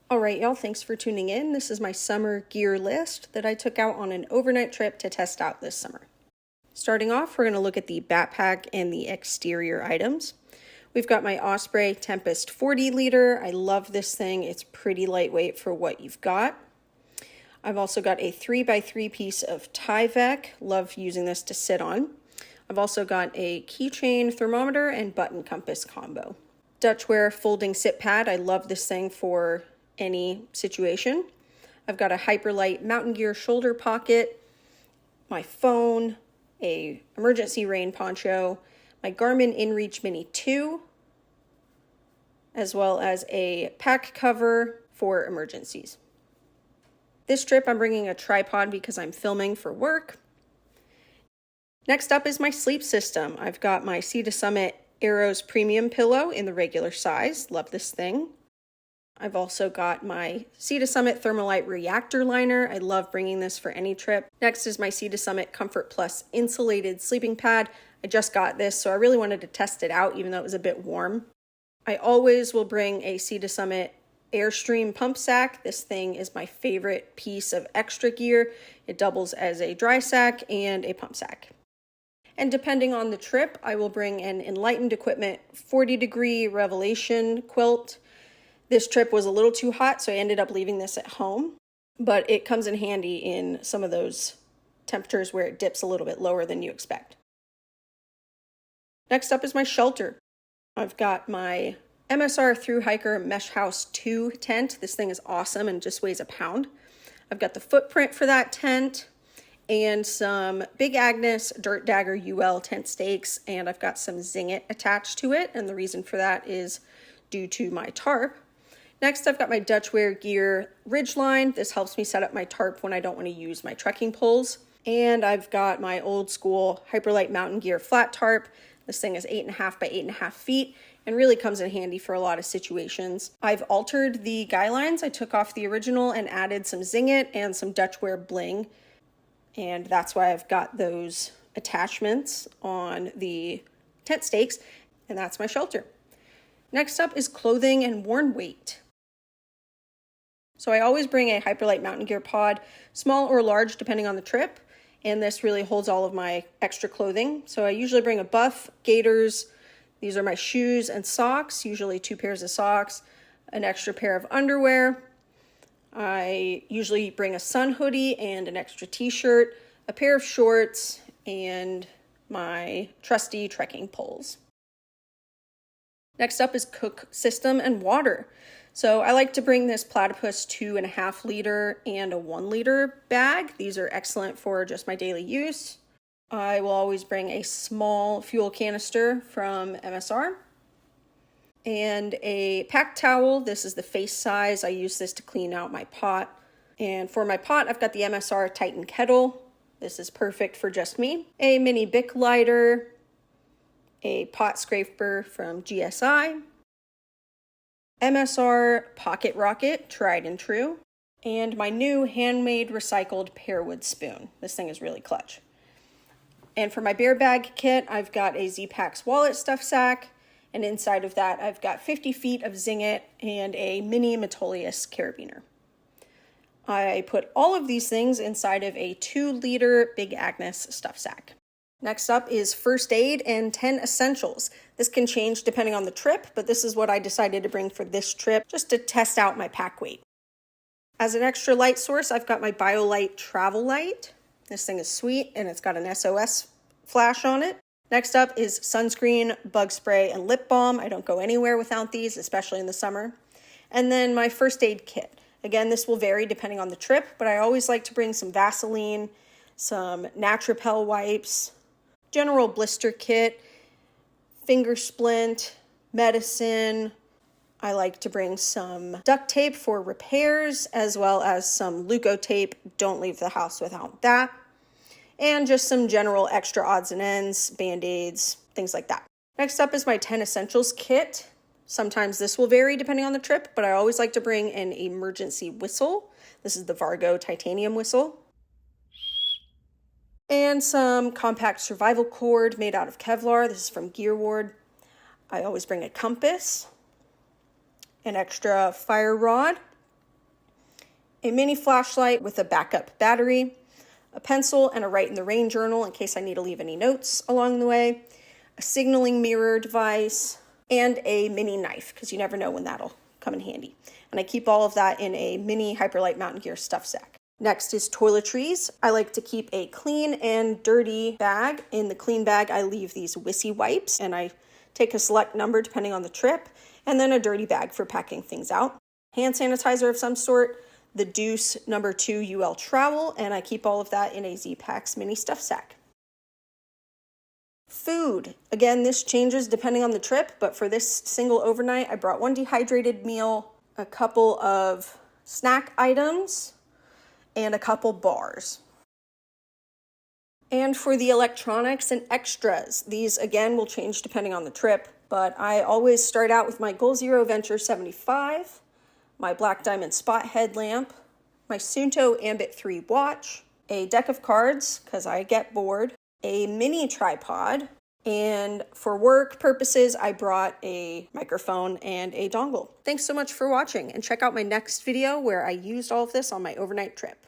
All right, y'all, thanks for tuning in. This is my summer gear list that I took out on an overnight trip to test out this summer. Starting off, we're going to look at the backpack and the exterior items. We've got my Osprey Tempest 40 liter. I love this thing. It's pretty lightweight for what you've got. I've also got a 3x3 piece of Tyvek. Love using this to sit on. I've also got a keychain thermometer and button compass combo. Dutchware folding sit pad. I love this thing for any situation. I've got a Hyperlight Mountain Gear shoulder pocket, my phone, a emergency rain poncho, my Garmin InReach Mini 2, as well as a pack cover for emergencies. This trip I'm bringing a tripod because I'm filming for work. Next up is my sleep system. I've got my Sea to Summit Arrows Premium pillow in the regular size. Love this thing. I've also got my Sea to Summit Thermalite Reactor Liner. I love bringing this for any trip. Next is my Sea to Summit Comfort Plus Insulated Sleeping Pad. I just got this, so I really wanted to test it out, even though it was a bit warm. I always will bring a Sea to Summit Airstream Pump Sack. This thing is my favorite piece of extra gear. It doubles as a dry sack and a pump sack. And depending on the trip, I will bring an Enlightened Equipment 40-degree Revelation quilt. This trip was a little too hot, so I ended up leaving this at home, but it comes in handy in some of those temperatures where it dips a little bit lower than you expect. Next up is my shelter. I've got my MSR Thru Hiker Mesh House 2 tent. This thing is awesome and just weighs a pound. I've got the footprint for that tent and some Big Agnes Dirt Dagger UL tent stakes, and I've got some Zing-It attached to it, and the reason for that is due to my tarp. Next, I've got my Dutchware Gear Ridgeline. This helps me set up my tarp when I don't want to use my trekking poles. And I've got my old school Hyperlight Mountain Gear flat tarp. This thing is 8.5 by 8.5 feet and really comes in handy for a lot of situations. I've altered the guy lines. I took off the original and added some Zing-It and some Dutchware bling. And that's why I've got those attachments on the tent stakes. And that's my shelter. Next up is clothing and worn weight. So I always bring a Hyperlight Mountain Gear pod, small or large depending on the trip, and this really holds all of my extra clothing. So I usually bring a buff, gaiters, these are my shoes and socks, usually 2 pairs of socks, an extra pair of underwear. I usually bring a sun hoodie and an extra t-shirt, a pair of shorts, and my trusty trekking poles. Next up is cook system and water. So I like to bring this Platypus 2.5 liter and a 1 liter bag. These are excellent for just my daily use. I will always bring a small fuel canister from MSR and a pack towel. This is the face size. I use this to clean out my pot. And for my pot, I've got the MSR Titan kettle. This is perfect for just me. A mini Bic lighter, a pot scraper from GSI, MSR Pocket Rocket, tried and true, and my new handmade recycled pearwood spoon. This thing is really clutch. And for my bear bag kit, I've got a Z-Packs wallet stuff sack, and inside of that, I've got 50 feet of Zing-It and a mini Metolius carabiner. I put all of these things inside of a 2 liter Big Agnes stuff sack. Next up is first aid and 10 essentials. This can change depending on the trip, but this is what I decided to bring for this trip just to test out my pack weight. As an extra light source, I've got my BioLite travel light. This thing is sweet and it's got an SOS flash on it. Next up is sunscreen, bug spray, and lip balm. I don't go anywhere without these, especially in the summer. And then my first aid kit. Again, this will vary depending on the trip, but I always like to bring some Vaseline, some Natrapel wipes, general blister kit, finger splint, medicine. I like to bring some duct tape for repairs, as well as some Leukotape. Don't leave the house without that. And just some general extra odds and ends, Band-Aids, things like that. Next up is my 10 essentials kit. Sometimes this will vary depending on the trip, but I always like to bring an emergency whistle. This is the Vargo titanium whistle. And some compact survival cord made out of Kevlar. This is from Gear Ward. I always bring a compass, an extra fire rod, a mini flashlight with a backup battery, a pencil and a write in the rain journal in case I need to leave any notes along the way, a signaling mirror device, and a mini knife, because you never know when that'll come in handy. And I keep all of that in a mini Hyperlight Mountain Gear stuff sack. Next is toiletries. I like to keep a clean and dirty bag. In the clean bag, I leave these Wissy wipes, and I take a select number depending on the trip, and then a dirty bag for packing things out. Hand sanitizer of some sort, the Deuce number 2 UL Travel, and I keep all of that in a Z-Packs mini stuff sack. Food. Again, this changes depending on the trip, but for this single overnight, I brought one dehydrated meal, a couple of snack items, and a couple bars. And for the electronics and extras, these again will change depending on the trip, but I always start out with my Goal Zero Venture 75, my Black Diamond Spot headlamp, my Suunto Ambit 3 watch, a deck of cards, because I get bored, a mini tripod, and for work purposes, I brought a microphone and a dongle. Thanks so much for watching, and check out my next video where I used all of this on my overnight trip.